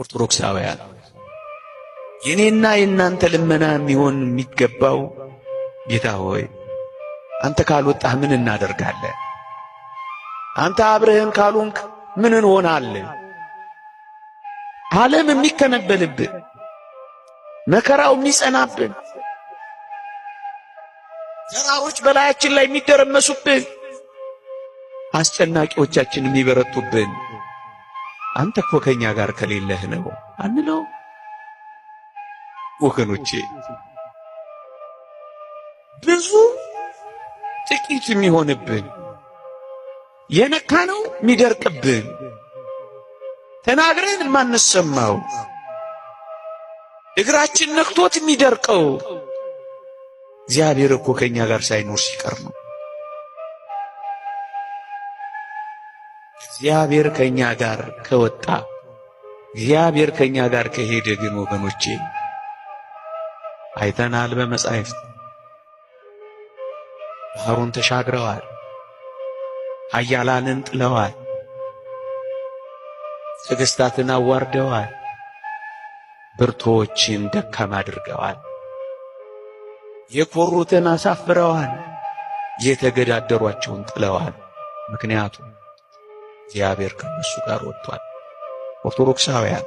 ኦርቶዶክሳውያን የኔና የናንተ ልመና የሚሆን የሚገባው ጌታ ሆይ አንተ ካልወጣህ ምን እናደርጋለን? አንተ አብረህን ካልሆንክ ምን እንሆናለን? ዓለም የሚከነበልብን መከራው የሚጸናብን ተራሮች በላያችን ላይ የሚደረመሱብን አስጨናቂዎቻችን የሚበረቱብን አንተ እኮ ከኛ ጋር ከሌለህ ነው አንለው? ወገኖቼ ብዙ ጥቂት የሚሆንብን የነካነው የሚደርቅብን ተናግረን የማንሰማው እግራችን ነክቶት የሚደርቀው እግዚአብሔር እኮ ከኛ ጋር ሳይኖር ሲቀር ነው። እግዚአብሔር ከኛ ጋር ከወጣ እግዚአብሔር ከኛ ጋር ከሄደ ግን ወገኖቼ አይተናል። በመጻሕፍት ባህሩን ተሻግረዋል፣ ኃያላንን ጥለዋል፣ ትዕግስታትን አዋርደዋል፣ ብርቱዎችን ደካማ አድርገዋል፣ የኮሩትን አሳፍረዋል፣ የተገዳደሯቸውን ጥለዋል። ምክንያቱም እግዚአብሔር ከነሱ ጋር ወጥቷል። ኦርቶዶክሳውያን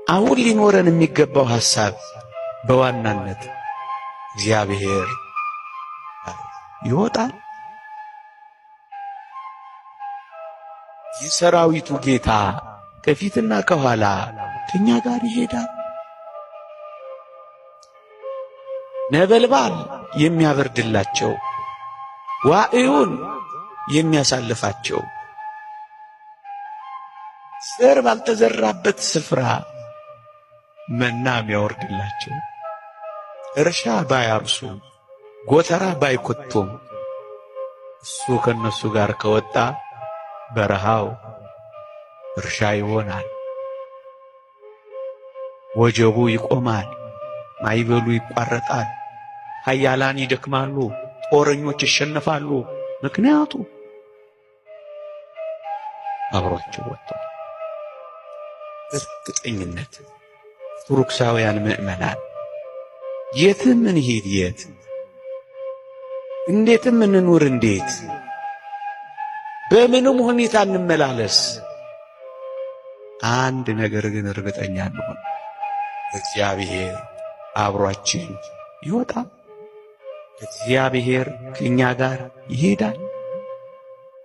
አሁን ሊኖረን የሚገባው ሐሳብ በዋናነት እግዚአብሔር ይወጣል፣ የሰራዊቱ ጌታ ከፊትና ከኋላ ከኛ ጋር ይሄዳል። ነበልባል የሚያበርድላቸው ዋዕዩን የሚያሳልፋቸው ዘር ባልተዘራበት ስፍራ መና የሚያወርድላቸው እርሻ ባያርሱ ጎተራ ባይኮቱም እሱ ከነሱ ጋር ከወጣ በረሃው እርሻ ይሆናል፣ ወጀቡ ይቆማል፣ ማይበሉ ይቋረጣል፣ ኃያላን ይደክማሉ፣ ጦረኞች ይሸነፋሉ። ምክንያቱም አብሯቸው ወጥቷል። እርግጠኝነት ኦርቶዶክሳውያን ምእመናን የትም እንሂድ የት እንዴትም እንኑር እንዴት በምንም ሁኔታ እንመላለስ አንድ ነገር ግን እርግጠኛ እንሆን፣ እግዚአብሔር አብሯችን ይወጣል፣ እግዚአብሔር ከኛ ጋር ይሄዳል።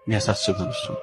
የሚያሳስበን እሱ ነው።